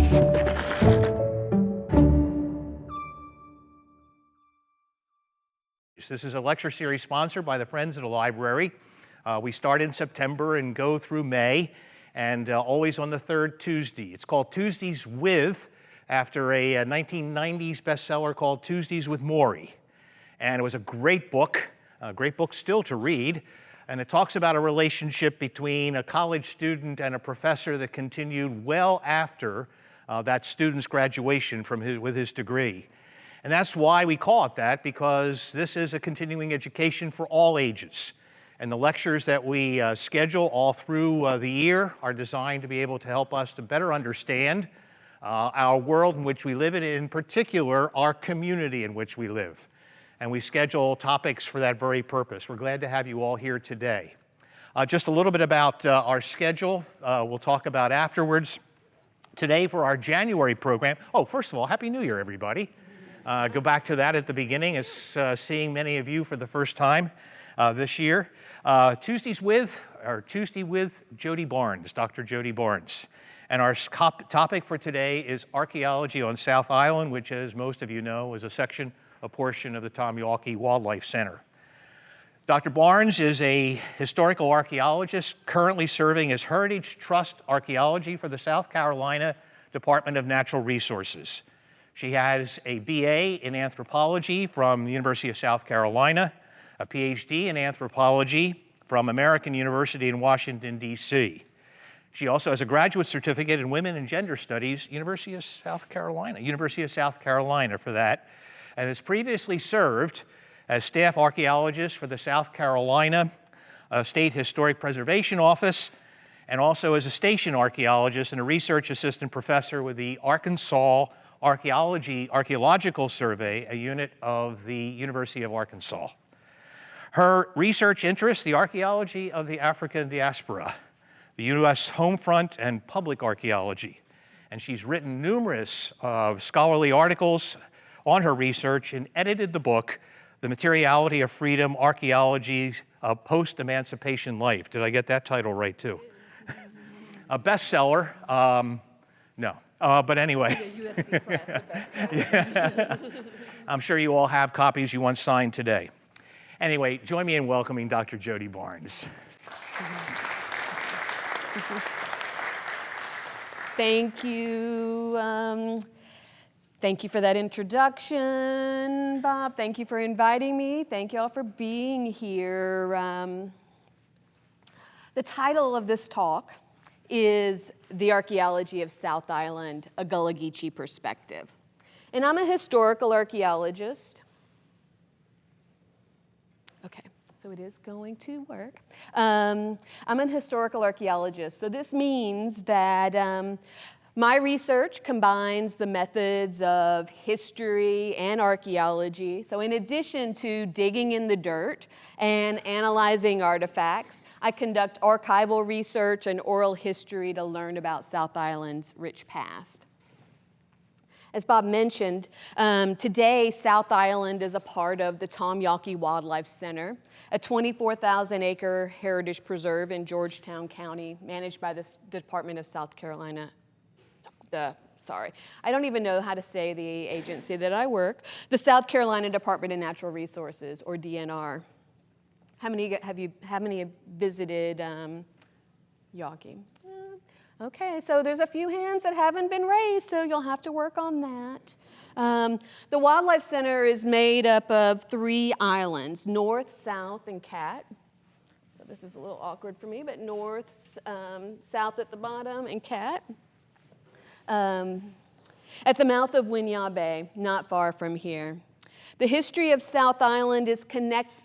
This is a lecture series sponsored by the Friends of the Library. We start in September and go through May, and always on the third Tuesday. It's called Tuesdays With, after a 1990s bestseller called Tuesdays with Maury. And it was a great book still to read, and it talks about a relationship between a college student and a professor that continued well after that student's graduation with his degree. And that's why we call it that, because this is a continuing education for all ages. And the lectures that we schedule all through the year are designed to be able to help us to better understand our world in which we live in particular, our community in which we live. And we schedule topics for that very purpose. We're glad to have you all here today. Just a little bit about our schedule we'll talk about afterwards. Today for our January program, first of all, Happy New Year, everybody. Go back to that at the beginning. It's seeing many of you for the first time this year. Tuesday with Jodi Barnes, Dr. Jodi Barnes. And our topic for today is archaeology on South Island, which, as most of you know, is a portion of the Tom Yawkey Wildlife Center. Dr. Barnes is a historical archaeologist currently serving as Heritage Trust Archaeology for the South Carolina Department of Natural Resources. She has a BA in anthropology from the University of South Carolina, a PhD in anthropology from American University in Washington, D.C. She also has a graduate certificate in women and gender studies, University of South Carolina for that, and has previously served as staff archaeologist for the South Carolina State Historic Preservation Office, and also as a station archaeologist and a research assistant professor with the Arkansas Archaeological Survey, a unit of the University of Arkansas. Her research interests the archaeology of the African diaspora, the U.S. home front, and public archaeology. And she's written numerous scholarly articles on her research and edited the book, The Materiality of Freedom, Archaeology, a Post-Emancipation Life. Did I get that title right, too? A bestseller. No. But anyway. The USC Press. Yeah. I'm sure you all have copies you want signed today. Anyway, join me in welcoming Dr. Jodi Barnes. Thank you. Thank you for that introduction, Bob. Thank you for inviting me. Thank you all for being here. The title of this talk is The Archaeology of South Island, a Gullah Geechee Perspective. And I'm a historical archaeologist. Okay, so it is going to work. I'm an historical archaeologist, so this means that my research combines the methods of history and archaeology. So in addition to digging in the dirt and analyzing artifacts, I conduct archival research and oral history to learn about South Island's rich past. As Bob mentioned, today South Island is a part of the Tom Yawkey Wildlife Center, a 24,000-acre heritage preserve in Georgetown County, managed by the Department of South Carolina. I don't even know how to say the agency that I work, the South Carolina Department of Natural Resources, or DNR. How many have visited Yawkey? Okay, so there's a few hands that haven't been raised, so you'll have to work on that. The Wildlife Center is made up of 3 islands, North, South, and Cat. So this is a little awkward for me, but North, South at the bottom, and Cat. At the mouth of Winyah Bay, not far from here. The history of South Island is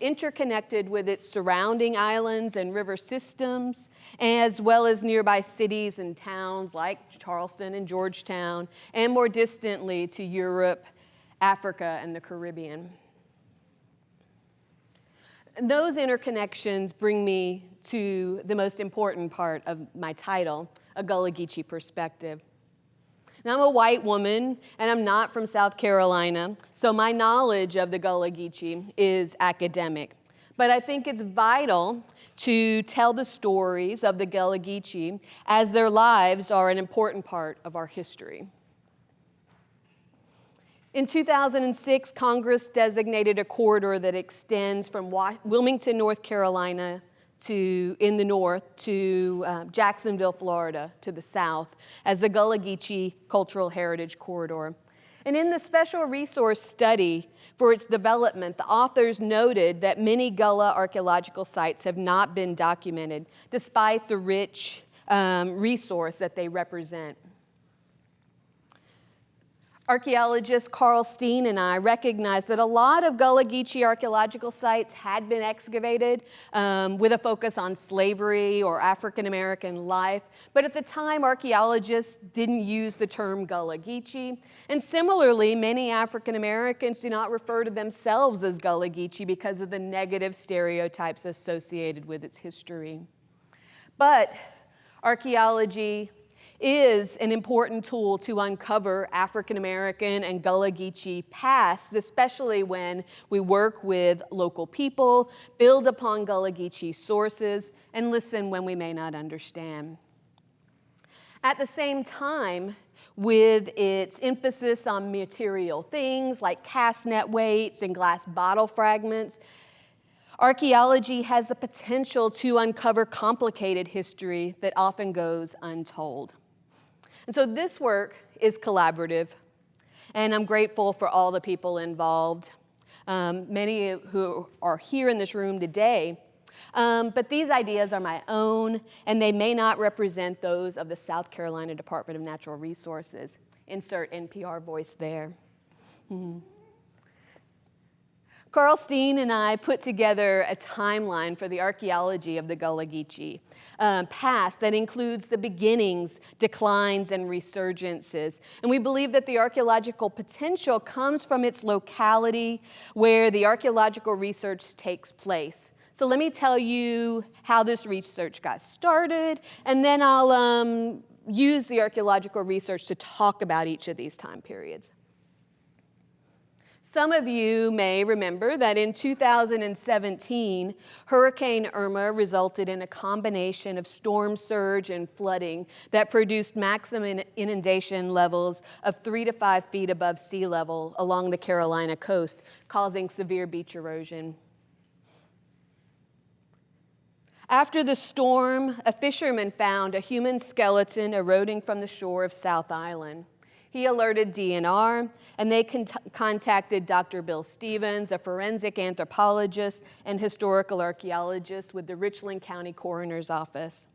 interconnected with its surrounding islands and river systems, as well as nearby cities and towns like Charleston and Georgetown, and more distantly to Europe, Africa, and the Caribbean. Those interconnections bring me to the most important part of my title, A Gullah Geechee Perspective. Now, I'm a white woman, and I'm not from South Carolina, so my knowledge of the Gullah Geechee is academic. But I think it's vital to tell the stories of the Gullah Geechee, as their lives are an important part of our history. In 2006, Congress designated a corridor that extends from Wilmington, North Carolina, in the north to Jacksonville, Florida, to the south, as the Gullah Geechee Cultural Heritage Corridor. And in the special resource study for its development, the authors noted that many Gullah archaeological sites have not been documented, despite the rich resource that they represent. Archaeologist Carl Steen and I recognized that a lot of Gullah Geechee archaeological sites had been excavated with a focus on slavery or African American life, but at the time archaeologists didn't use the term Gullah Geechee, and similarly many African Americans do not refer to themselves as Gullah Geechee because of the negative stereotypes associated with its history. But archaeology is an important tool to uncover African American and Gullah Geechee past, especially when we work with local people, build upon Gullah Geechee sources, and listen when we may not understand. At the same time, with its emphasis on material things like cast net weights and glass bottle fragments, archaeology has the potential to uncover complicated history that often goes untold. And so this work is collaborative, and I'm grateful for all the people involved, many who are here in this room today. But these ideas are my own, and they may not represent those of the South Carolina Department of Natural Resources. Insert NPR voice there. Carl Steen and I put together a timeline for the archaeology of the Gullah Geechee past that includes the beginnings, declines, and resurgences. And we believe that the archaeological potential comes from its locality where the archaeological research takes place. So let me tell you how this research got started, and then I'll use the archaeological research to talk about each of these time periods. Some of you may remember that in 2017, Hurricane Irma resulted in a combination of storm surge and flooding that produced maximum inundation levels of 3 to 5 feet above sea level along the Carolina coast, causing severe beach erosion. After the storm, a fisherman found a human skeleton eroding from the shore of South Island. He alerted DNR, and they contacted Dr. Bill Stevens, a forensic anthropologist and historical archaeologist with the Richland County Coroner's Office.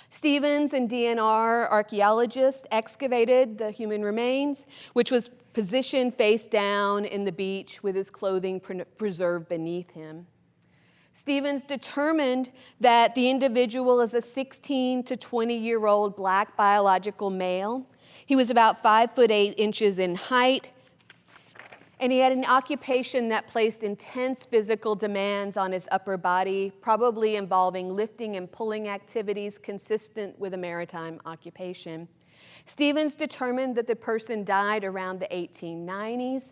Stevens and DNR archaeologists excavated the human remains, which was positioned face down in the beach with his clothing preserved beneath him. Stevens determined that the individual is a 16 to 20-year-old black biological male. He was about 5'8" in height, and he had an occupation that placed intense physical demands on his upper body, probably involving lifting and pulling activities consistent with a maritime occupation. Stevens determined that the person died around the 1890s.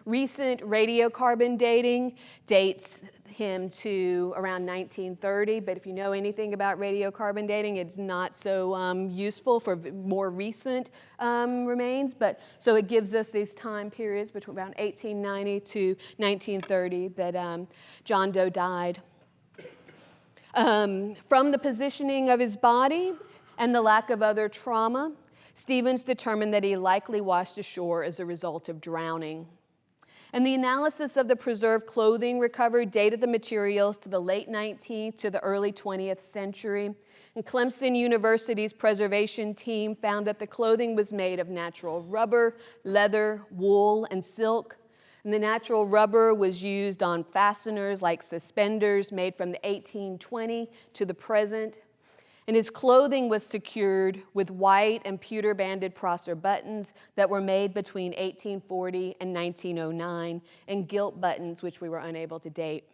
Recent radiocarbon dating dates him to around 1930, but if you know anything about radiocarbon dating, it's not so useful for more recent remains. But so it gives us these time periods between around 1890 to 1930 that John Doe died. From the positioning of his body and the lack of other trauma, Stevens determined that he likely washed ashore as a result of drowning. And the analysis of the preserved clothing recovered dated the materials to the late 19th to the early 20th century. And Clemson University's preservation team found that the clothing was made of natural rubber, leather, wool, and silk. And the natural rubber was used on fasteners like suspenders made from the 1820 to the present. And his clothing was secured with white and pewter-banded Prosser buttons that were made between 1840 and 1909, and gilt buttons, which we were unable to date.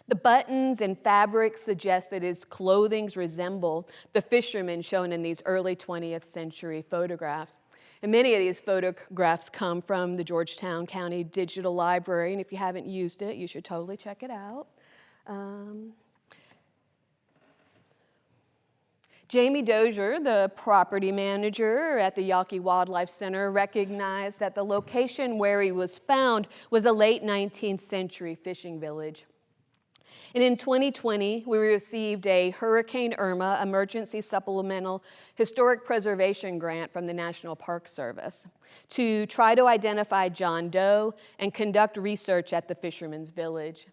The buttons and fabrics suggest that his clothing resemble the fishermen shown in these early 20th century photographs. And many of these photographs come from the Georgetown County Digital Library, and if you haven't used it, you should totally check it out. Jamie Dozier, the property manager at the Yawkey Wildlife Center, recognized that the location where he was found was a late 19th century fishing village. And in 2020, we received a Hurricane Irma Emergency Supplemental Historic Preservation Grant from the National Park Service to try to identify John Doe and conduct research at the Fisherman's Village.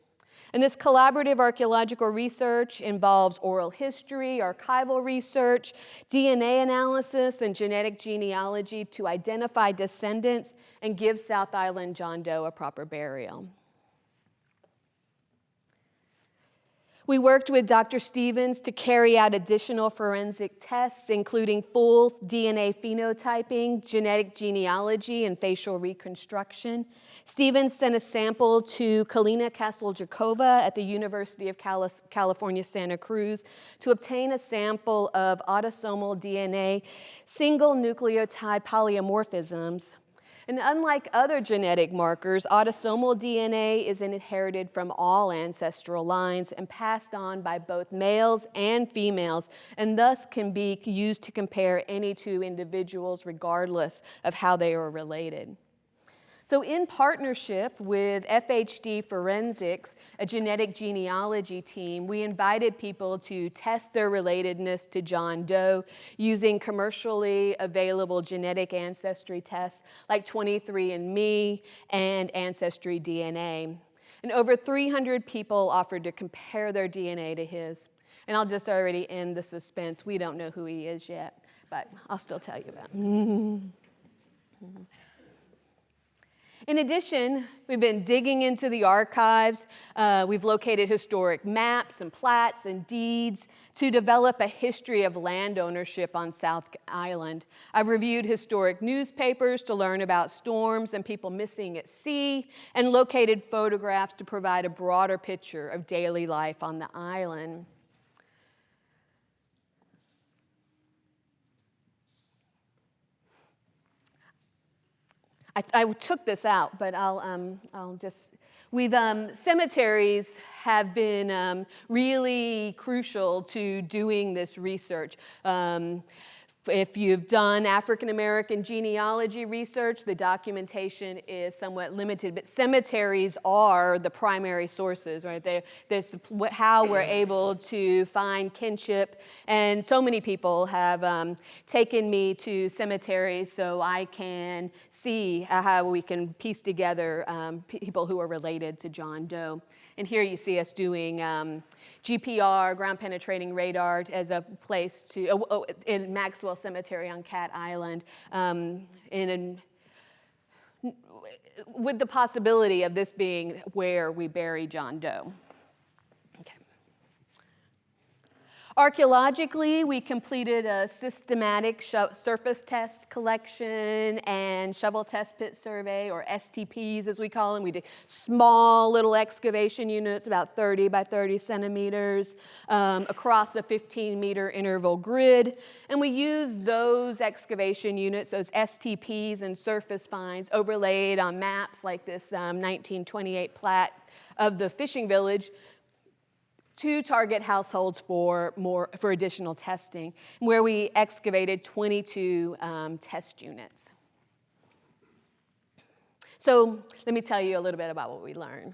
And this collaborative archaeological research involves oral history, archival research, DNA analysis, and genetic genealogy to identify descendants and give South Island John Doe a proper burial. We worked with Dr. Stevens to carry out additional forensic tests, including full DNA phenotyping, genetic genealogy, and facial reconstruction. Stevens sent a sample to Kalina Casteljakova at the University of California, Santa Cruz to obtain a sample of autosomal DNA single nucleotide polymorphisms. And unlike other genetic markers, autosomal DNA is inherited from all ancestral lines and passed on by both males and females, and thus can be used to compare any two individuals regardless of how they are related. So in partnership with FHD Forensics, a genetic genealogy team, we invited people to test their relatedness to John Doe using commercially available genetic ancestry tests like 23andMe and Ancestry DNA. And over 300 people offered to compare their DNA to his. And I'll just already end the suspense. We don't know who he is yet, but I'll still tell you about him. In addition, we've been digging into the archives. We've located historic maps and plats and deeds to develop a history of land ownership on South Island. I've reviewed historic newspapers to learn about storms and people missing at sea, and located photographs to provide a broader picture of daily life on the island. I took this out, but I'll just, cemeteries have been really crucial to doing this research. If you've done African American genealogy research, the documentation is somewhat limited, but cemeteries are the primary sources, right? That's how we're able to find kinship, and so many people have taken me to cemeteries so I can see how we can piece together people who are related to John Doe. And here you see us doing GPR, ground penetrating radar, as a place to, in Maxwell Cemetery on Cat Island, with the possibility of this being where we bury John Doe. Okay. Archaeologically, we completed a systematic surface test collection and shovel test pit survey, or STPs as we call them. We did small little excavation units, about 30 by 30 centimeters, across a 15-meter interval grid. And we used those excavation units, those STPs and surface finds, overlaid on maps like this 1928 plat of the fishing village, to target households for additional testing, where we excavated 22 test units. So let me tell you a little bit about what we learned.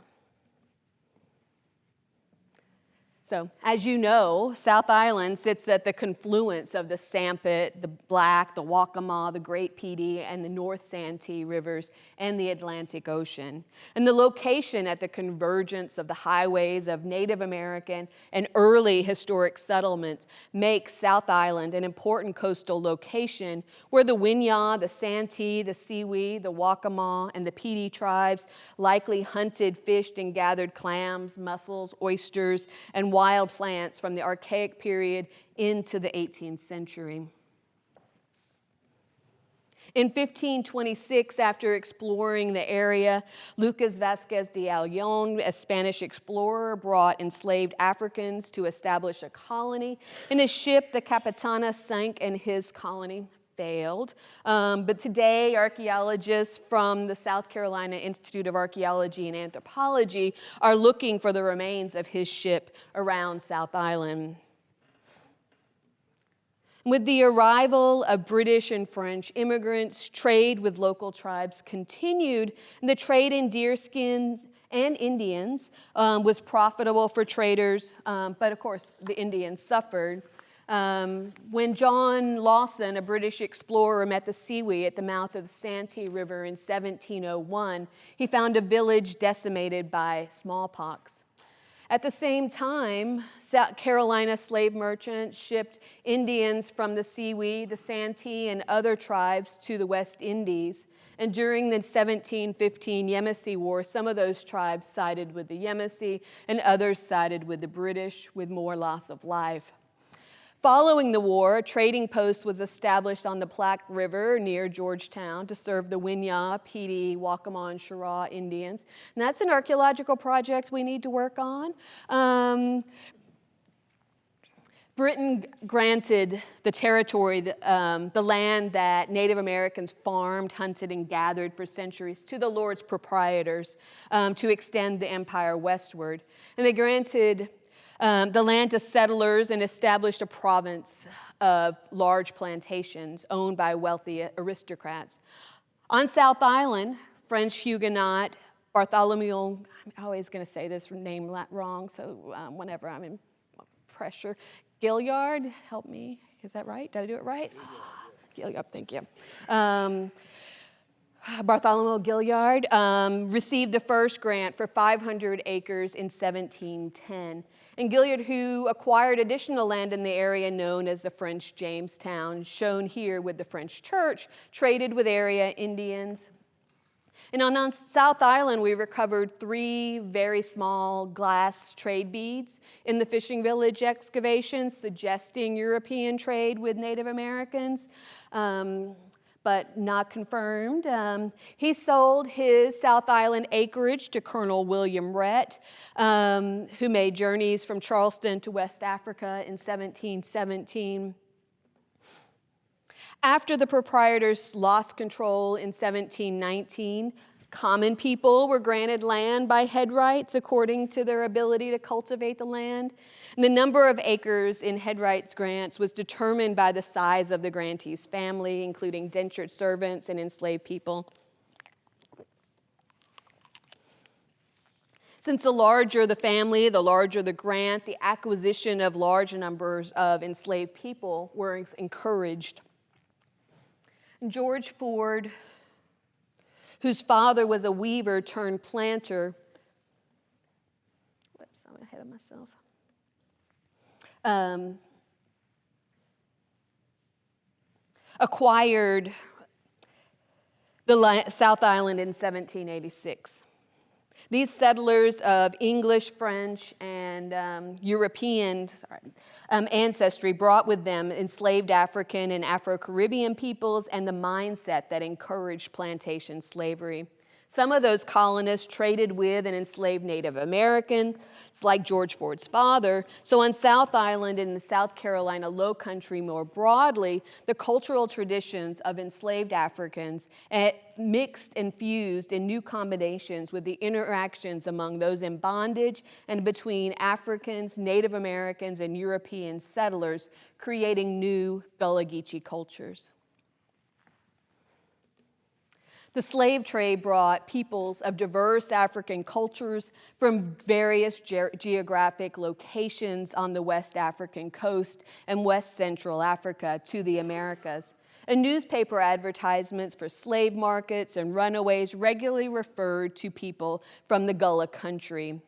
So, as you know, South Island sits at the confluence of the Sampit, the Black, the Waccamaw, the Great Petey, and the North Santee rivers, and the Atlantic Ocean. And the location at the convergence of the highways of Native American and early historic settlements makes South Island an important coastal location where the Winyah, the Santee, the Siwi, the Waccamaw, and the Petey tribes likely hunted, fished, and gathered clams, mussels, oysters, and wild plants from the Archaic period into the 18th century. In 1526, after exploring the area, Lucas Vasquez de Ayllón, a Spanish explorer, brought enslaved Africans to establish a colony, and his ship, the Capitana, sank in his colony. failed. But today, archaeologists from the South Carolina Institute of Archaeology and Anthropology are looking for the remains of his ship around South Island. With the arrival of British and French immigrants, trade with local tribes continued, and the trade in deerskins and Indians was profitable for traders, but of course the Indians suffered. When John Lawson, a British explorer, met the Siwi at the mouth of the Santee River in 1701, he found a village decimated by smallpox. At the same time, South Carolina slave merchants shipped Indians from the Siwi, the Santee, and other tribes to the West Indies. And during the 1715 Yamasee War, some of those tribes sided with the Yamasee and others sided with the British, with more loss of life. Following the war, a trading post was established on the Platte River near Georgetown to serve the Winyah, Pee, Waccamaw, and Chiraw Indians. And that's an archaeological project we need to work on. Britain granted the territory, the land that Native Americans farmed, hunted, and gathered for centuries to the Lord's proprietors to extend the empire westward. And they granted the land to settlers and established a province of large plantations owned by wealthy aristocrats. On South Island, French Huguenot Bartholomew, I'm always going to say this name wrong, so whenever I'm in pressure, Gilliard, help me, is that right? Did I do it right? Gilliard, thank you. Bartholomew Gilliard received the first grant for 500 acres in 1710. And Gilliard, who acquired additional land in the area known as the French Jamestown, shown here with the French church, traded with area Indians. And on South Island, we recovered 3 very small glass trade beads in the fishing village excavations, suggesting European trade with Native Americans. But not confirmed. He sold his South Island acreage to Colonel William Rhett, who made journeys from Charleston to West Africa in 1717. After the proprietors lost control in 1719, common people were granted land by head rights according to their ability to cultivate the land. And the number of acres in head rights grants was determined by the size of the grantee's family, including dentured servants and enslaved people. Since the larger the family, the larger the grant, the acquisition of large numbers of enslaved people were encouraged. George Ford, whose father was a weaver turned planter. Whoops, I'm ahead of myself. Acquired the South Island in 1786. These settlers of English, French, and European ancestry brought with them enslaved African and Afro-Caribbean peoples and the mindset that encouraged plantation slavery. Some of those colonists traded with and enslaved Native Americans, like George Ford's father. So on South Island and in the South Carolina Low Country more broadly, the cultural traditions of enslaved Africans mixed and fused in new combinations with the interactions among those in bondage and between Africans, Native Americans, and European settlers, creating new Gullah Geechee cultures. The slave trade brought peoples of diverse African cultures from various geographic locations on the West African coast and West Central Africa to the Americas. And newspaper advertisements for slave markets and runaways regularly referred to people from the Gullah country.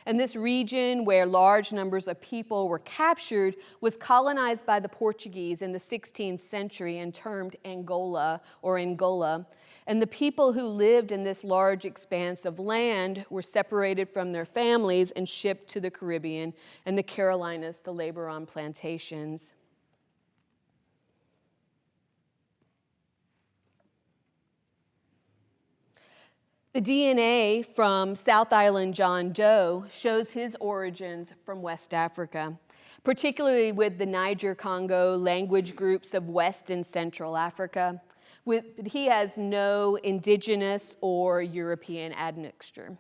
And this region where large numbers of people were captured was colonized by the Portuguese in the 16th century and termed Angola or Angola. And the people who lived in this large expanse of land were separated from their families and shipped to the Caribbean and the Carolinas to labor on plantations. The DNA from South Island John Doe shows his origins from West Africa. particularly with the Niger-Congo language groups of West and Central Africa. He has no indigenous or European admixture.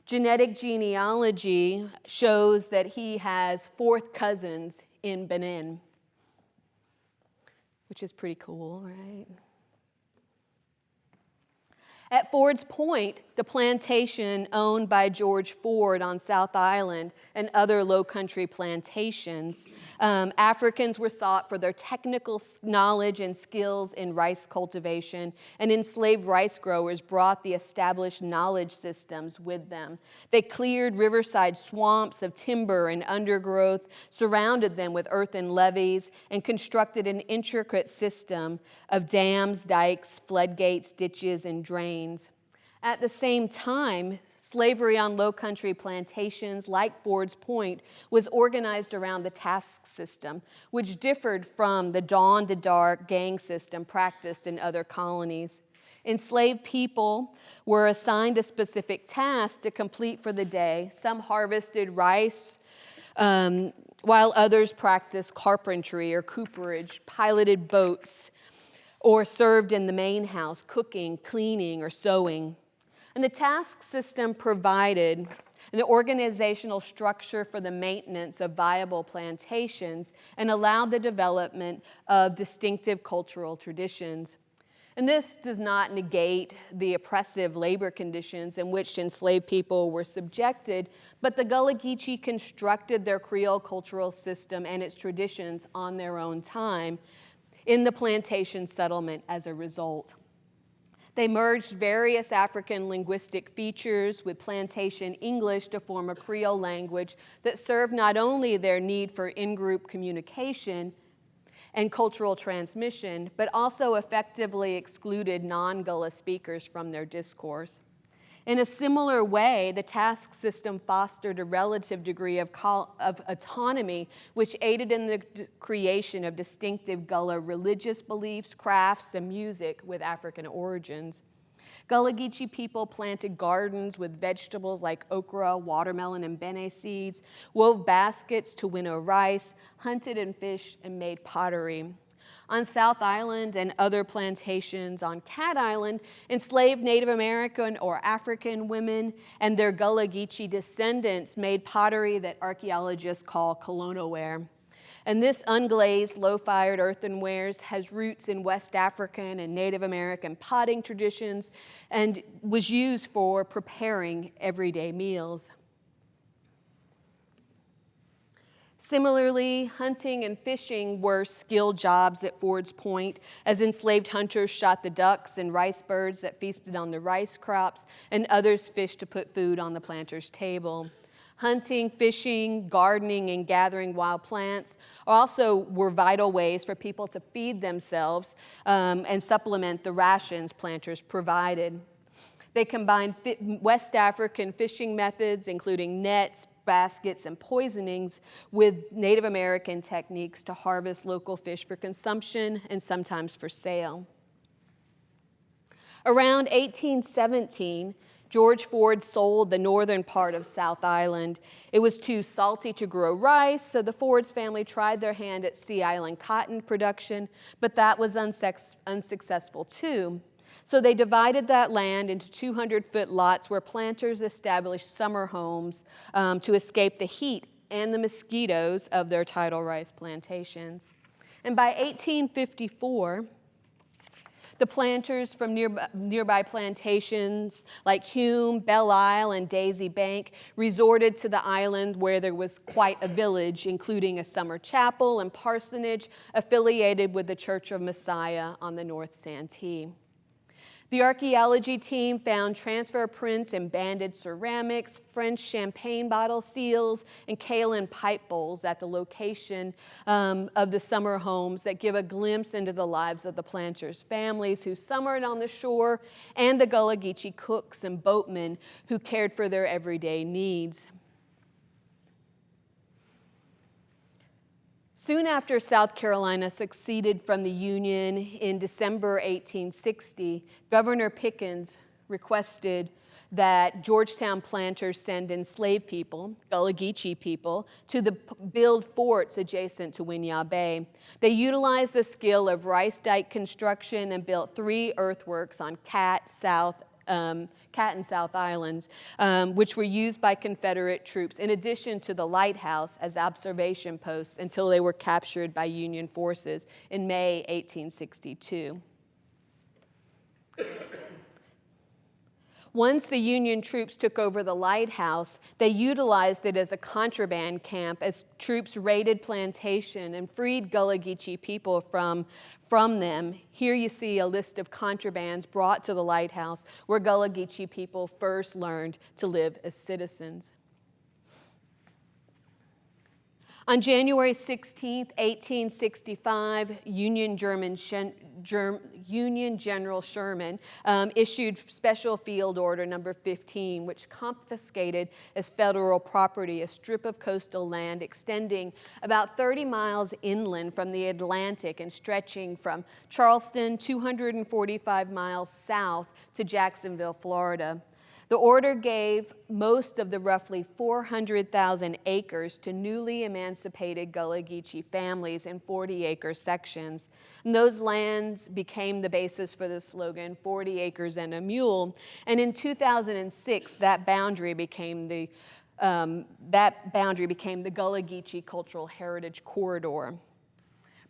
Genetic genealogy shows that he has fourth cousins in Benin, which is pretty cool, right? At Ford's Point, the plantation owned by George Ford on South Island and other low-country plantations, Africans were sought for their technical knowledge and skills in rice cultivation, and enslaved rice growers brought the established knowledge systems with them. They cleared riverside swamps of timber and undergrowth, surrounded them with earthen levees, and constructed an intricate system of dams, dikes, floodgates, ditches, and drains. At the same time, slavery on low-country plantations like Ford's Point was organized around the task system, which differed from the dawn-to-dark gang system practiced in other colonies. Enslaved people were assigned a specific task to complete for the day. Some harvested rice, while others practiced carpentry or cooperage, piloted boats, or served in the main house, cooking, cleaning, or sewing. And the task system provided an organizational structure for the maintenance of viable plantations and allowed the development of distinctive cultural traditions. And this does not negate the oppressive labor conditions in which enslaved people were subjected, but the Gullah Geechee constructed their Creole cultural system and its traditions on their own time in the plantation settlement as a result. They merged various African linguistic features with plantation English to form a Creole language that served not only their need for in-group communication and cultural transmission, but also effectively excluded non-Gullah speakers from their discourse. In a similar way, the task system fostered a relative degree of autonomy, which aided in the creation of distinctive Gullah religious beliefs, crafts, and music with African origins. Gullah Geechee people planted gardens with vegetables like okra, watermelon, and bene seeds, wove baskets to winnow rice, hunted and fished, and made pottery. On South Island and other plantations on Cat Island, enslaved Native American or African women and their Gullah Geechee descendants made pottery that archaeologists call colonoware. And this unglazed, low-fired earthenwares has roots in West African and Native American potting traditions and was used for preparing everyday meals. Similarly, hunting and fishing were skilled jobs at Ford's Point, as enslaved hunters shot the ducks and rice birds that feasted on the rice crops, and others fished to put food on the planter's table. Hunting, fishing, gardening, and gathering wild plants also were vital ways for people to feed themselves and supplement the rations planters provided. They combined West African fishing methods, including nets, baskets, and poisonings, with Native American techniques to harvest local fish for consumption and sometimes for sale. Around 1817, George Ford sold the northern part of South Island. It was too salty to grow rice, so the Ford's family tried their hand at Sea Island cotton production, but that was unsuccessful too. So they divided that land into 200-foot lots where planters established summer homes to escape the heat and the mosquitoes of their tidal rice plantations. And by 1854, the planters from nearby plantations like Hume, Belle Isle, and Daisy Bank resorted to the island where there was quite a village, including a summer chapel and parsonage affiliated with the Church of Messiah on the North Santee. The archaeology team found transfer prints and banded ceramics, French champagne bottle seals, and kaolin pipe bowls at the location of the summer homes that give a glimpse into the lives of the planters' families who summered on the shore, and the Gullah Geechee cooks and boatmen who cared for their everyday needs. Soon after South Carolina seceded from the Union in December 1860, Governor Pickens requested that Georgetown planters send enslaved people, Gullah Geechee people, to build forts adjacent to Winyah Bay. They utilized the skill of rice dike construction and built 3 earthworks on Cat and South Islands, which were used by Confederate troops in addition to the lighthouse as observation posts until they were captured by Union forces in May 1862. Once the Union troops took over the lighthouse, they utilized it as a contraband camp as troops raided plantation and freed Gullah Geechee people from them. Here you see a list of contrabands brought to the lighthouse where Gullah Geechee people first learned to live as citizens. On January 16, 1865, Union General Sherman issued Special Field Order Number 15, which confiscated as federal property a strip of coastal land extending about 30 miles inland from the Atlantic and stretching from Charleston 245 miles south to Jacksonville, Florida. The order gave most of the roughly 400,000 acres to newly emancipated Gullah Geechee families in 40-acre sections. And those lands became the basis for the slogan, 40 acres and a mule. And in 2006, that boundary became the Gullah Geechee Cultural Heritage Corridor.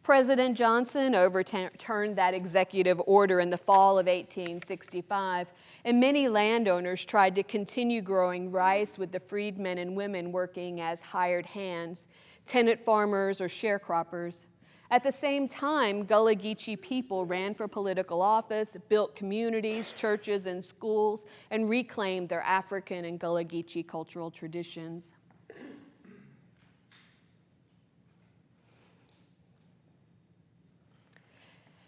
President Johnson overturned that executive order in the fall of 1865, and many landowners tried to continue growing rice with the freed men and women working as hired hands, tenant farmers, or sharecroppers. At the same time, Gullah Geechee people ran for political office, built communities, churches, and schools, and reclaimed their African and Gullah Geechee cultural traditions.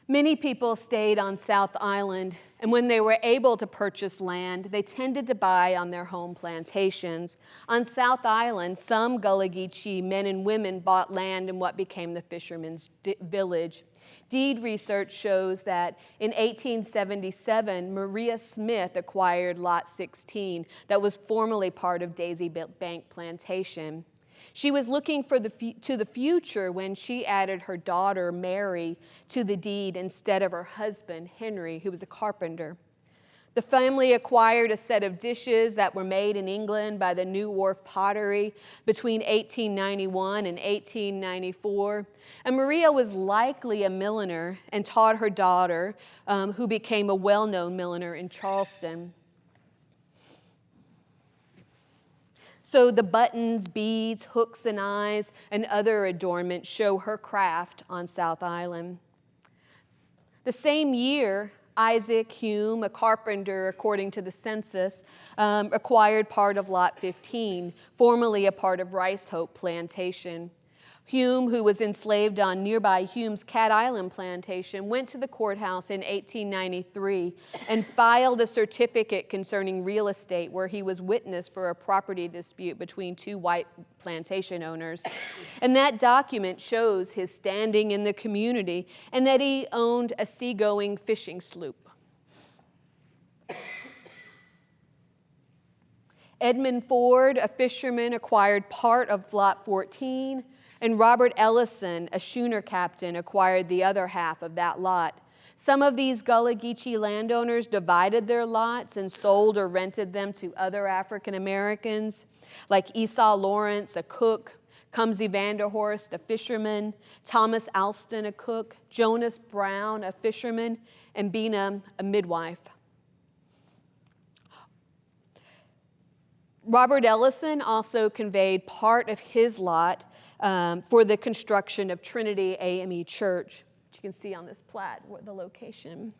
Many people stayed on South Island, and when they were able to purchase land, they tended to buy on their home plantations. On South Island, some Gullah Geechee men and women bought land in what became the fishermen's village. Deed research shows that in 1877, Maria Smith acquired Lot 16 that was formerly part of Daisy Bank Plantation. She was looking to the future when she added her daughter, Mary, to the deed instead of her husband, Henry, who was a carpenter. The family acquired a set of dishes that were made in England by the New Wharf Pottery between 1891 and 1894. And Maria was likely a milliner and taught her daughter, who became a well-known milliner in Charleston. So the buttons, beads, hooks and eyes, and other adornments show her craft on South Island. The same year, Isaac Hume, a carpenter according to the census, acquired part of Lot 15, formerly a part of Rice Hope Plantation. Hume, who was enslaved on nearby Hume's Cat Island plantation, went to the courthouse in 1893 and filed a certificate concerning real estate where he was witness for a property dispute between 2 white plantation owners. And that document shows his standing in the community and that he owned a seagoing fishing sloop. Edmund Ford, a fisherman, acquired part of Lot 14, and Robert Ellison, a schooner captain, acquired the other half of that lot. Some of these Gullah Geechee landowners divided their lots and sold or rented them to other African Americans, like Esau Lawrence, a cook, Cumsey Vanderhorst, a fisherman, Thomas Alston, a cook, Jonas Brown, a fisherman, and Bina, a midwife. Robert Ellison also conveyed part of his lot for the construction of Trinity AME Church, which you can see on this plat, the location.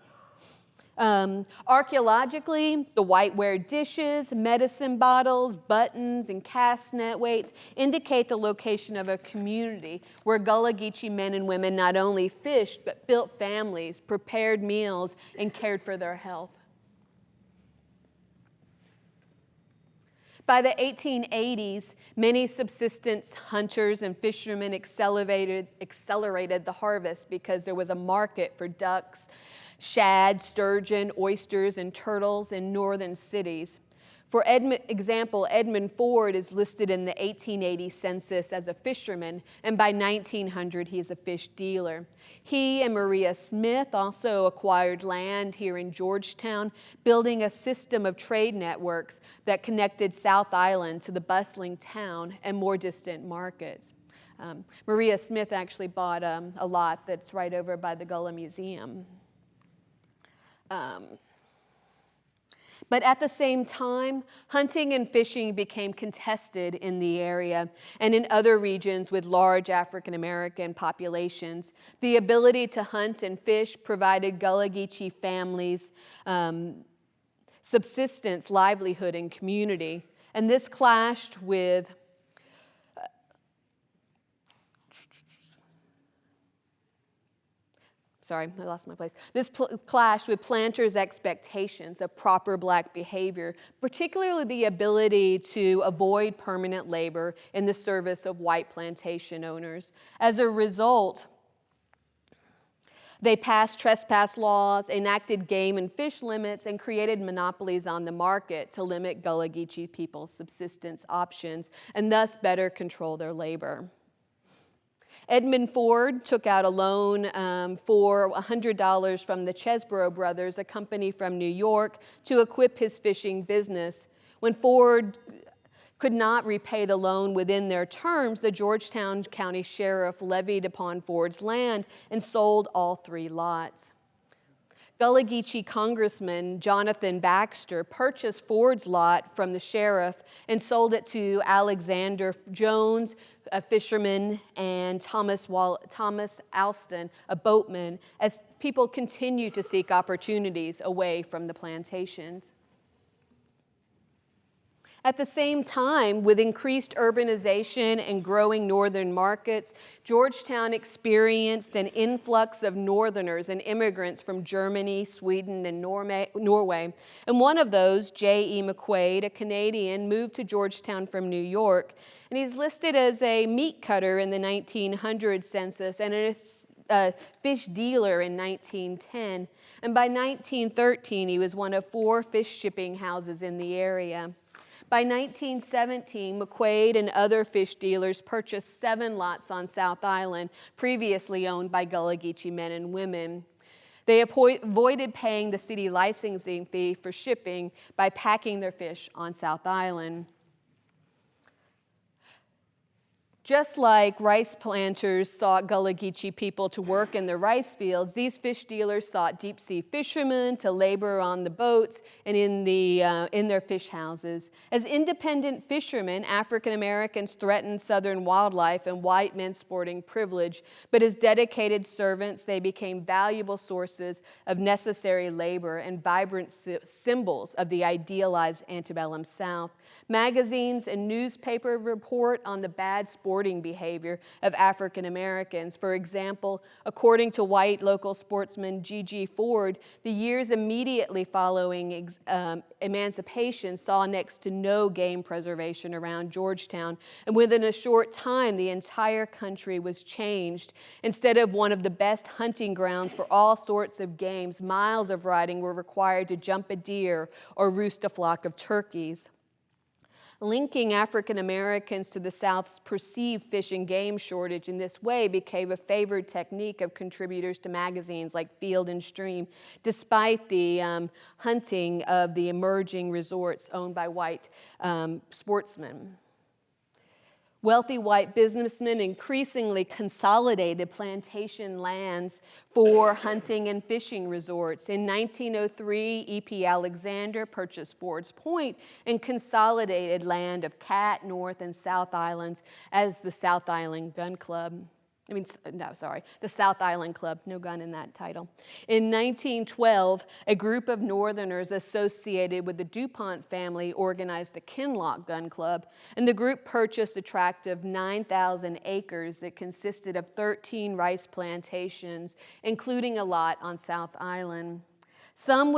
Archaeologically, the whiteware dishes, medicine bottles, buttons, and cast net weights indicate the location of a community where Gullah Geechee men and women not only fished, but built families, prepared meals, and cared for their health. By the 1880s, many subsistence hunters and fishermen accelerated the harvest because there was a market for ducks, shad, sturgeon, oysters, and turtles in northern cities. For example, Edmund Ford is listed in the 1880 census as a fisherman, and by 1900 he is a fish dealer. He and Maria Smith also acquired land here in Georgetown, building a system of trade networks that connected South Island to the bustling town and more distant markets. Maria Smith actually bought a lot that's right over by the Gullah Museum. But at the same time, hunting and fishing became contested in the area and in other regions with large African American populations. The ability to hunt and fish provided Gullah Geechee families subsistence, livelihood, and community. And this clashed with Sorry, I lost my place. This clashed with planters' expectations of proper black behavior, particularly the ability to avoid permanent labor in the service of white plantation owners. As a result, they passed trespass laws, enacted game and fish limits, and created monopolies on the market to limit Gullah Geechee people's subsistence options and thus better control their labor. Edmund Ford took out a loan for $100 from the Chesbrough brothers, a company from New York, to equip his fishing business. When Ford could not repay the loan within their terms, the Georgetown County Sheriff levied upon Ford's land and sold all 3 lots. Gullah Geechee Congressman Jonathan Baxter purchased Ford's lot from the sheriff and sold it to Alexander Jones, a fisherman, and Thomas Alston, a boatman, as people continue to seek opportunities away from the plantations. At the same time, with increased urbanization and growing northern markets, Georgetown experienced an influx of northerners and immigrants from Germany, Sweden, and Norway. And one of those, J.E. McQuaid, a Canadian, moved to Georgetown from New York. And he's listed as a meat cutter in the 1900 census and a fish dealer in 1910. And by 1913, he was one of 4 fish shipping houses in the area. By 1917, McQuaid and other fish dealers purchased 7 lots on South Island, previously owned by Gullah Geechee men and women. They avoided paying the city licensing fee for shipping by packing their fish on South Island. Just like rice planters sought Gullah Geechee people to work in their rice fields, these fish dealers sought deep-sea fishermen to labor on the boats and in their fish houses. As independent fishermen, African Americans threatened southern wildlife and white men sporting privilege, but as dedicated servants, they became valuable sources of necessary labor and vibrant symbols of the idealized antebellum South. Magazines and newspapers report on the bad sporting behavior of African Americans. For example, according to white local sportsman G.G. Ford, the years immediately following emancipation saw next to no game preservation around Georgetown, and within a short time, the entire country was changed. Instead of one of the best hunting grounds for all sorts of games, miles of riding were required to jump a deer or roost a flock of turkeys. Linking African Americans to the South's perceived fish and game shortage in this way became a favored technique of contributors to magazines like Field and Stream, despite the hunting of the emerging resorts owned by white sportsmen. Wealthy white businessmen increasingly consolidated plantation lands for hunting and fishing resorts. In 1903, E.P. Alexander purchased Ford's Point and consolidated land of Cat, North, and South Islands as the South Island Gun Club. The South Island Club, no gun in that title. In 1912, a group of Northerners associated with the DuPont family organized the Kinloch Gun Club, and the group purchased a tract of 9,000 acres that consisted of 13 rice plantations, including a lot on South Island. Some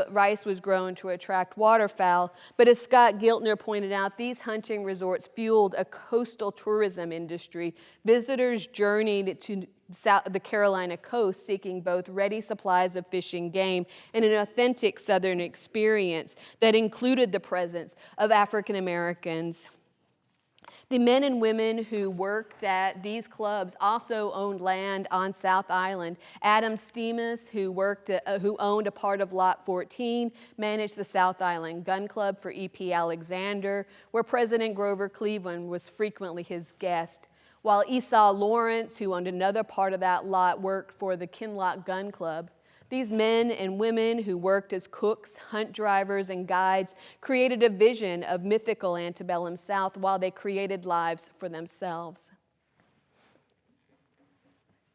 rice was grown to attract waterfowl, but as Scott Giltner pointed out, these hunting resorts fueled a coastal tourism industry. Visitors journeyed to the Carolina coast, seeking both ready supplies of fish and game and an authentic Southern experience that included the presence of African Americans. The men and women who worked at these clubs also owned land on South Island. Adam Stemus, who owned a part of Lot 14, managed the South Island Gun Club for E.P. Alexander, where President Grover Cleveland was frequently his guest, while Esau Lawrence, who owned another part of that lot, worked for the Kinloch Gun Club. These men and women who worked as cooks, hunt drivers, and guides created a vision of mythical antebellum South while they created lives for themselves.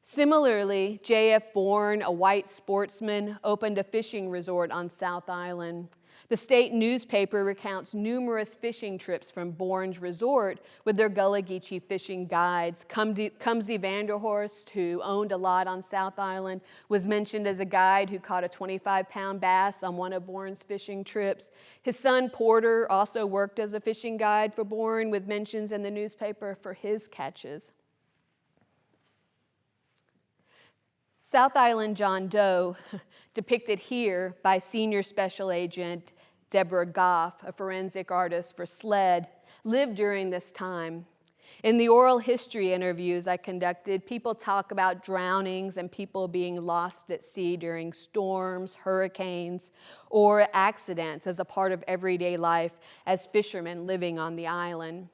Similarly, J.F. Bourne, a white sportsman, opened a fishing resort on South Island. The state newspaper recounts numerous fishing trips from Bourne's resort with their Gullah Geechee fishing guides. Cumsey Vanderhorst, who owned a lot on South Island, was mentioned as a guide who caught a 25-pound bass on one of Bourne's fishing trips. His son Porter also worked as a fishing guide for Bourne, with mentions in the newspaper for his catches. South Island John Doe, depicted here by Senior Special Agent Deborah Goff, a forensic artist for SLED, lived during this time. In the oral history interviews I conducted, people talk about drownings and people being lost at sea during storms, hurricanes, or accidents as a part of everyday life as fishermen living on the island.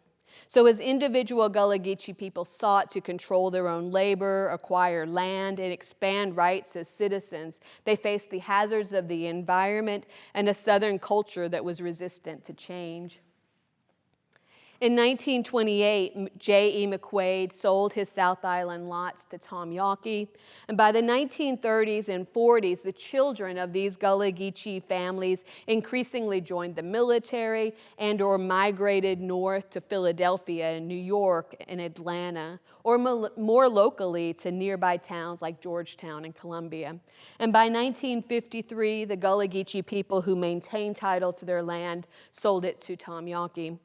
So as individual Gullah Geechee people sought to control their own labor, acquire land, and expand rights as citizens, they faced the hazards of the environment and a Southern culture that was resistant to change. In 1928, J.E. McQuaid sold his South Island lots to Tom Yawkey, and by the 1930s and 40s, the children of these Gullah Geechee families increasingly joined the military and/or migrated north to Philadelphia and New York and Atlanta, or more locally to nearby towns like Georgetown and Columbia. And by 1953, the Gullah Geechee people who maintained title to their land sold it to Tom Yawkey.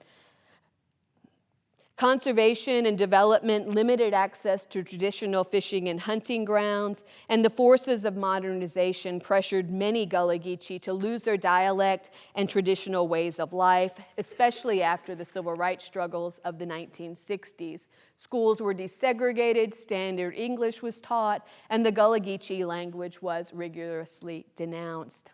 Conservation and development limited access to traditional fishing and hunting grounds, and the forces of modernization pressured many Gullah Geechee to lose their dialect and traditional ways of life, especially after the civil rights struggles of the 1960s. Schools were desegregated, standard English was taught, and the Gullah Geechee language was rigorously denounced.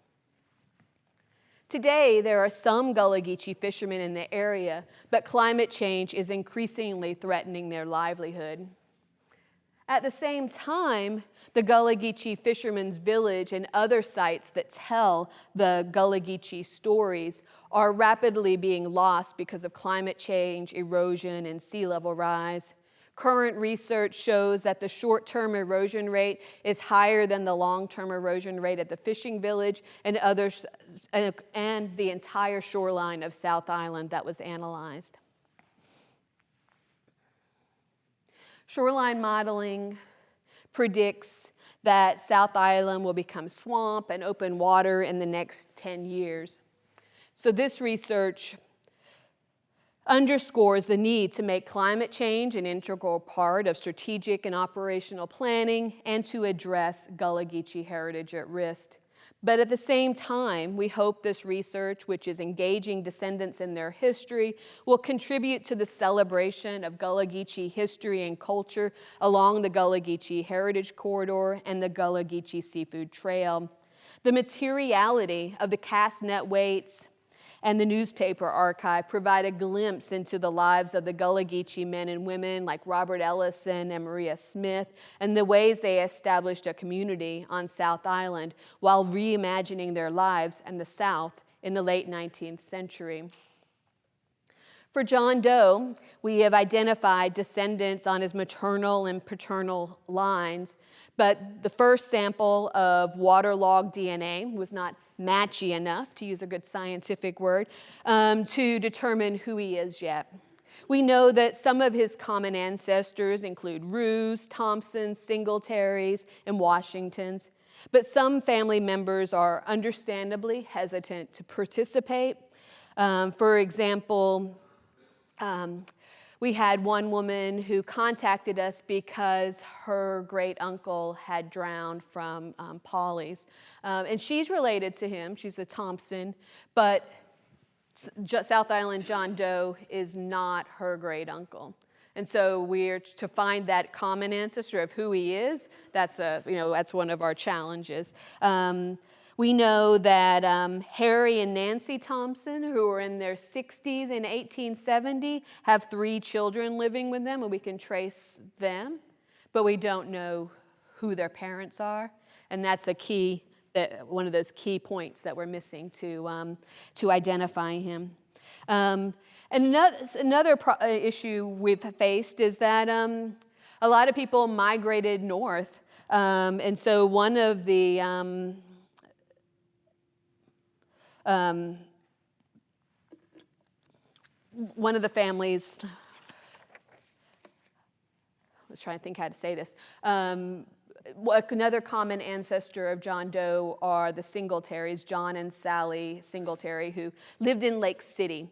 Today, there are some Gullah Geechee fishermen in the area, but climate change is increasingly threatening their livelihood. At the same time, the Gullah Geechee Fishermen's Village and other sites that tell the Gullah Geechee stories are rapidly being lost because of climate change, erosion, and sea level rise. Current research shows that the short-term erosion rate is higher than the long-term erosion rate at the fishing village and the entire shoreline of South Island that was analyzed. Shoreline modeling predicts that South Island will become swamp and open water in the next 10 years. So this research underscores the need to make climate change an integral part of strategic and operational planning and to address Gullah Geechee heritage at risk. But at the same time, we hope this research, which is engaging descendants in their history, will contribute to the celebration of Gullah Geechee history and culture along the Gullah Geechee Heritage Corridor and the Gullah Geechee Seafood Trail. The materiality of the cast net weights and the newspaper archive provide a glimpse into the lives of the Gullah Geechee men and women like Robert Ellison and Maria Smith, and the ways they established a community on South Island while reimagining their lives in the South in the late 19th century. For John Doe, we have identified descendants on his maternal and paternal lines, but the first sample of waterlogged DNA was not matchy enough, to use a good scientific word, to determine who he is yet. We know that some of his common ancestors include Roos, Thompsons, Singletaries, and Washingtons, but some family members are understandably hesitant to participate. For example, We had one woman who contacted us because her great uncle had drowned from Polly's. And she's related to him, she's a Thompson, but South Island John Doe is not her great uncle. And so we're to find that common ancestor of who he is. That's that's one of our challenges. We know that Harry and Nancy Thompson, who were in their 60s in 1870, have 3 children living with them, and we can trace them, but we don't know who their parents are, and that's one of those key points that we're missing to identify him. And another issue we've faced is that a lot of people migrated north, and so one of the families, I was trying to think how to say this. Another common ancestor of John Doe are the Singletaries, John and Sally Singletary, who lived in Lake City.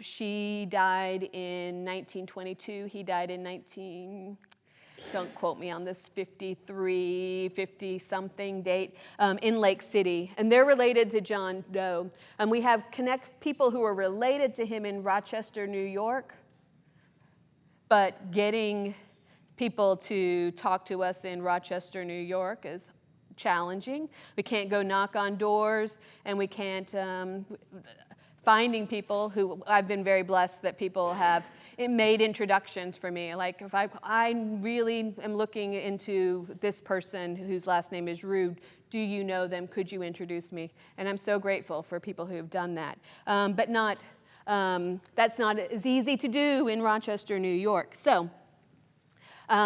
She died in 1922. He died in don't quote me on this, 50-something date, in Lake City. And they're related to John Doe. And we have people who are related to him in Rochester, New York, but getting people to talk to us in Rochester, New York is challenging. We can't go knock on doors, and we can't, finding people who, I've been very blessed that people have made introductions for me. Like if I really am looking into this person whose last name is Rude, do you know them? Could you introduce me? And I'm so grateful for people who have done that. But that's not as easy to do in Rochester, New York. So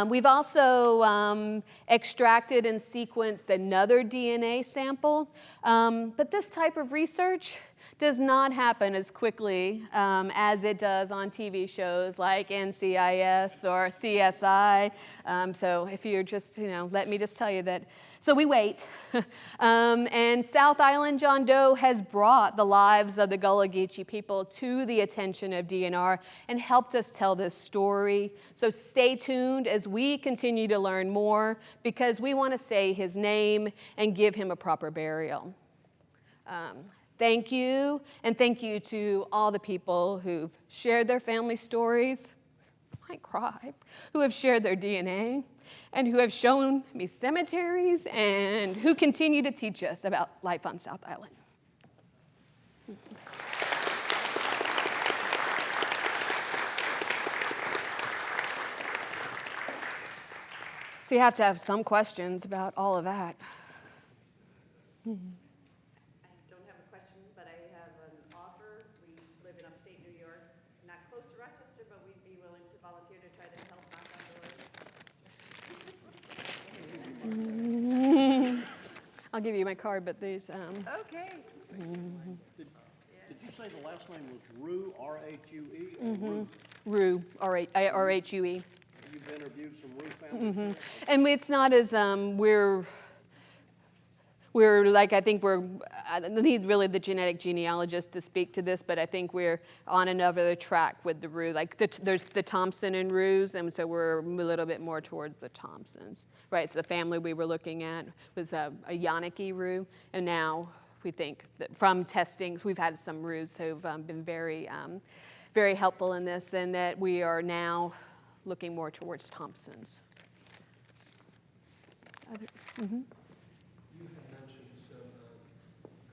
we've also extracted and sequenced another DNA sample, but this type of research does not happen as quickly as it does on TV shows like NCIS or CSI. So if you're just, let me just tell you that. So we wait. And South Island John Doe has brought the lives of the Gullah Geechee people to the attention of DNR and helped us tell this story. So stay tuned as we continue to learn more, because we want to say his name and give him a proper burial. Thank you, and thank you to all the people who've shared their family stories, I might cry, who have shared their DNA, and who have shown me cemeteries, and who continue to teach us about life on South Island. So you have to have some questions about all of that. I'll give you my card, but these. Okay. Did you say the last name was Rue, R-H-U-E? Rue, R-H-U-E. You've interviewed some Rue families? And it's not as, we're like, I need really the genetic genealogist to speak to this, but I think we're on another track with the Rue. Like there's the Thompson and Rues, and so we're a little bit more towards the Thompsons. Right, so the family we were looking at was a Yawkey Rue, and now we think that from testings, we've had some Rues who've been very, very helpful in this, and that we are now looking more towards Thompsons. You had mentioned some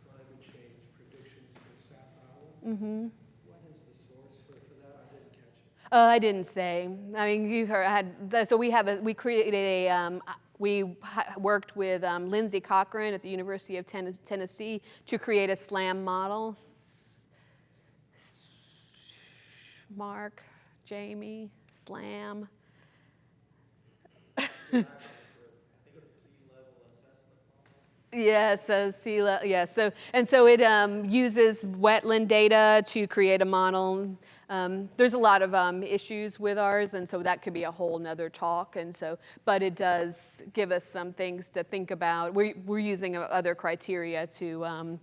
climate change predictions for South Island. What is the source for that? I didn't catch it. I didn't say. I mean, you heard. So we created we worked with Lindsay Cochran at the University of Tennessee to create a SLAM model. Mark, Jamie, SLAM. Yeah, so sea level. Yeah, so it uses wetland data to create a model. There's a lot of issues with ours, and so that could be a whole nother talk. And so, but it does give us some things to think about. We're using other criteria to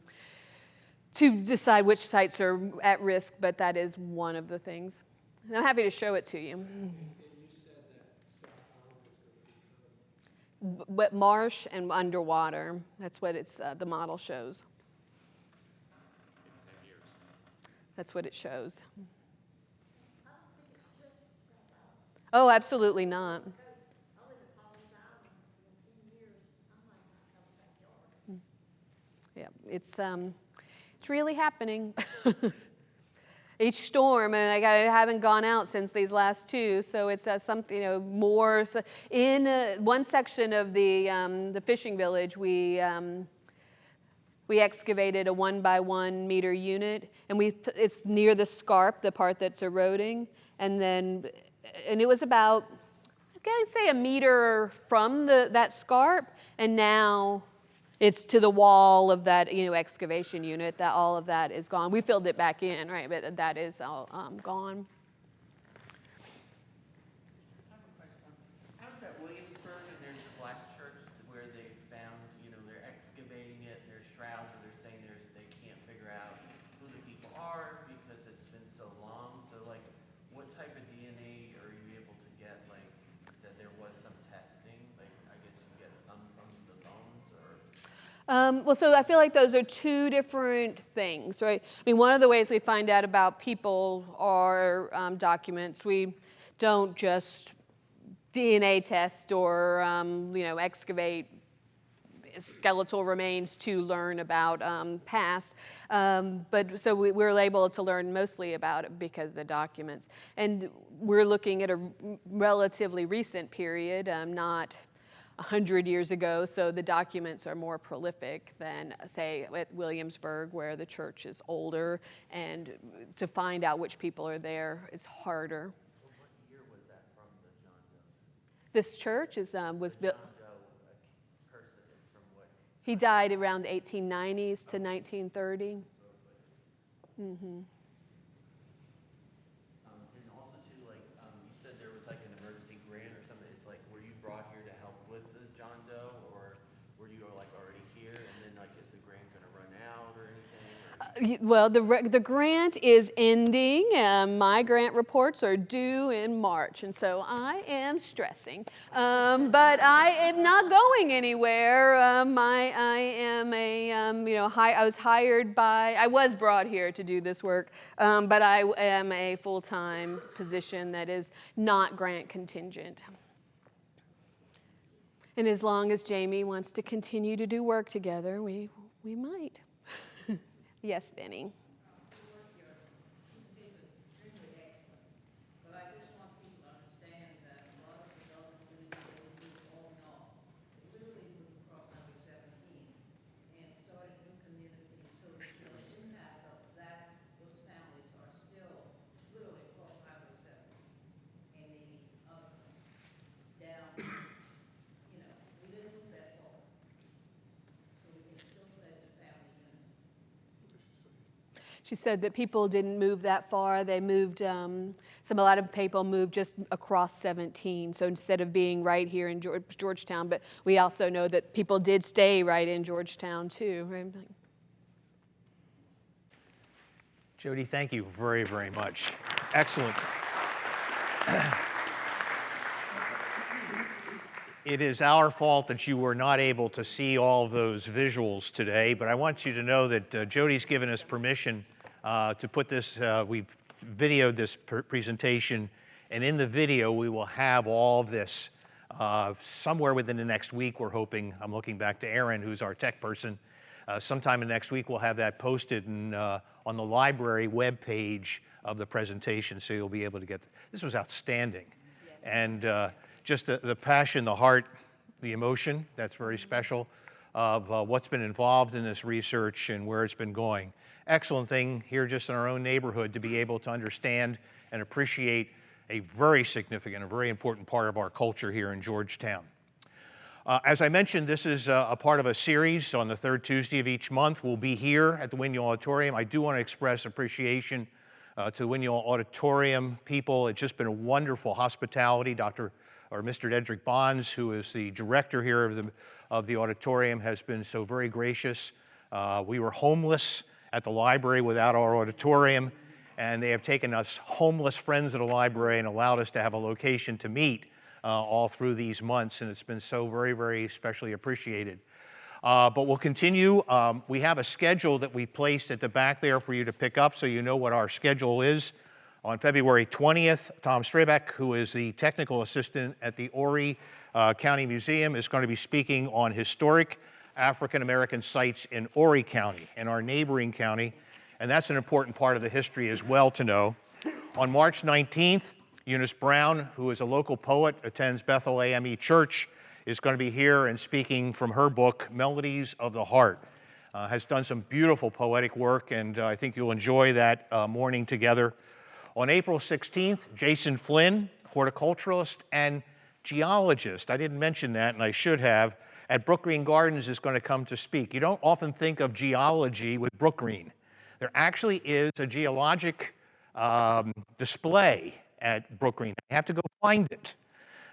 decide which sites are at risk, but that is one of the things. And I'm happy to show it to you. And you said that South Island is going to become, Wet marsh and underwater. That's what it's the model shows. That's what it shows. Oh, absolutely not. Yeah, it's really happening. Each storm, and like, I haven't gone out since these last two, so it's something, more. So in one section of the fishing village, we excavated a 1 by 1 meter unit, and it's near the scarp, the part that's eroding, and it was about, I'd say, a meter from that scarp, and now it's to the wall of that excavation unit. That all of that is gone. We filled it back in, right? But that is all gone. I have a question. How is that Williamsburg and there's the black church where they found, they're excavating it, there's shrouds where they're saying they can't figure out who the people are because it's been so long. So like, what type of DNA are you able to get? Like, you said there was some testing. Like, I guess you get some from the bones or. Well, so I feel like those are two different things, right? I mean, one of the ways we find out about people are documents. We don't just DNA test or, excavate skeletal remains to learn about past. But so we're able to learn mostly about it because of the documents. And we're looking at a relatively recent period, not 100 years ago, so the documents are more prolific than, say, at Williamsburg, where the church is older, and to find out which people are there is harder. So what year was that from the John Doe? This church was built. John Doe person is from what? He died around the 1890s to 1930. Mm-hmm. And also too, like, you said there was like an emergency grant or something. It's like, were you brought here to help with the John Doe, or were you like already here, and then like, is the grant gonna run out or anything? Or? Well, the grant is ending. My grant reports are due in March, and so I am stressing. But I am not going anywhere. I was brought here to do this work, but I am a full-time position that is not grant contingent. And as long as Jamie wants to continue to do work together, we might. Yes, Benny. Extremely excellent, but I just want people to understand that a lot of the development community moved all in all. They literally moved across Highway 17 and started new communities, so the impact of those families are still literally across Highway 17 and maybe other ones down. We didn't move that far, so we can still say the family units. She said that people didn't move that far. They moved, a lot of people moved just across 17. So instead of being right here in Georgetown, but we also know that people did stay right in Georgetown too. Right? Jodi, thank you very, very much. Excellent. It is our fault that you were not able to see all of those visuals today, but I want you to know that Jodi's given us permission to put this, we've videoed this presentation, and in the video we will have all of this somewhere within the next week, we're hoping. I'm looking back to Aaron, who's our tech person. Sometime in the next week we'll have that posted on the library webpage of the presentation, so you'll be able to get, this was outstanding. And just the passion, the heart, the emotion, that's very special, of what's been involved in this research and where it's been going. Excellent thing here just in our own neighborhood to be able to understand and appreciate a very significant, a very important part of our culture here in Georgetown. As I mentioned, this is a part of a series on the third Tuesday of each month. We'll be here at the Wynne Auditorium. I do want to express appreciation to the Wynne Auditorium people. It's just been a wonderful hospitality. Mr. Jodi Barnes, who is the director here of the auditorium, has been so very gracious. We were homeless at the library without our auditorium, and they have taken us homeless friends of the library and allowed us to have a location to meet all through these months, and it's been so very, very especially appreciated. But we'll continue. We have a schedule that we placed at the back there for you to pick up so you know what our schedule is. On February 20th, Tom Strabeck, who is the technical assistant at the Horry County Museum, is going to be speaking on historic African American sites in Horry County, in our neighboring county, and that's an important part of the history as well to know. On March 19th, Eunice Brown, who is a local poet, attends Bethel AME Church, is going to be here and speaking from her book, Melodies of the Heart. Has done some beautiful poetic work, and I think you'll enjoy that morning together. On April 16th, Jason Flynn, horticulturalist and geologist, I didn't mention that and I should have, at Brook Green Gardens is going to come to speak. You don't often think of geology with Brook Green. There actually is a geologic display at Brook Green. You have to go find it.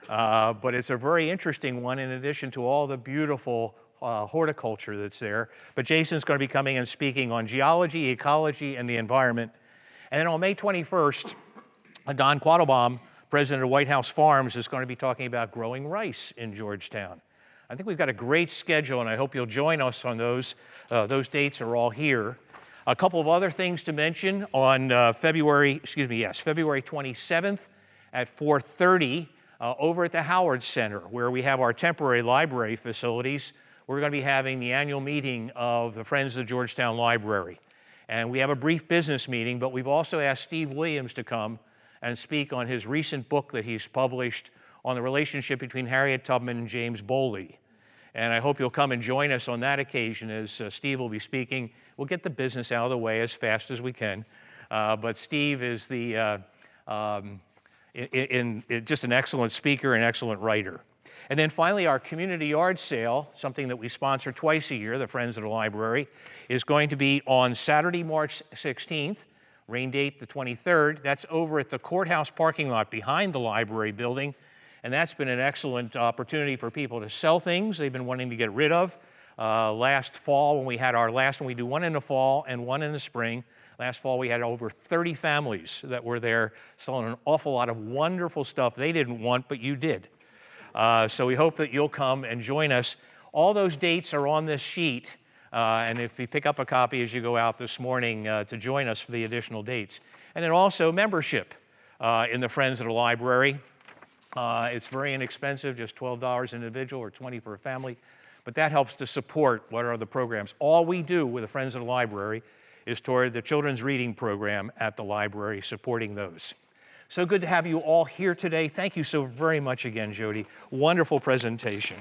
But it's a very interesting one in addition to all the beautiful horticulture that's there. But Jason's going to be coming and speaking on geology, ecology, and the environment. And then on May 21st, Don Quattlebaum, president of White House Farms, is going to be talking about growing rice in Georgetown. I think we've got a great schedule, and I hope you'll join us on those. Those dates are all here. A couple of other things to mention on February 27th at 4:30 over at the Howard Center, where we have our temporary library facilities. We're going to be having the annual meeting of the Friends of the Georgetown Library. And we have a brief business meeting, but we've also asked Steve Williams to come and speak on his recent book that he's published on the relationship between Harriet Tubman and James Bowley. And I hope you'll come and join us on that occasion as Steve will be speaking. We'll get the business out of the way as fast as we can. But Steve is just an excellent speaker and excellent writer. And then finally, our community yard sale, something that we sponsor twice a year, the Friends of the Library, is going to be on Saturday, March 16th, rain date the 23rd. That's over at the courthouse parking lot behind the library building. And that's been an excellent opportunity for people to sell things they've been wanting to get rid of. Last fall, when we had our last one, we do one in the fall and one in the spring. Last fall, we had over 30 families that were there selling an awful lot of wonderful stuff they didn't want, but you did. So we hope that you'll come and join us. All those dates are on this sheet, and if you pick up a copy as you go out this morning to join us for the additional dates. And then also membership in the Friends of the Library. It's very inexpensive, just $12 an individual or $20 for a family, but that helps to support what are the programs. All we do with the Friends of the Library is toward the children's reading program at the library, supporting those. So good to have you all here today. Thank you so very much again, Jodi. Wonderful presentation.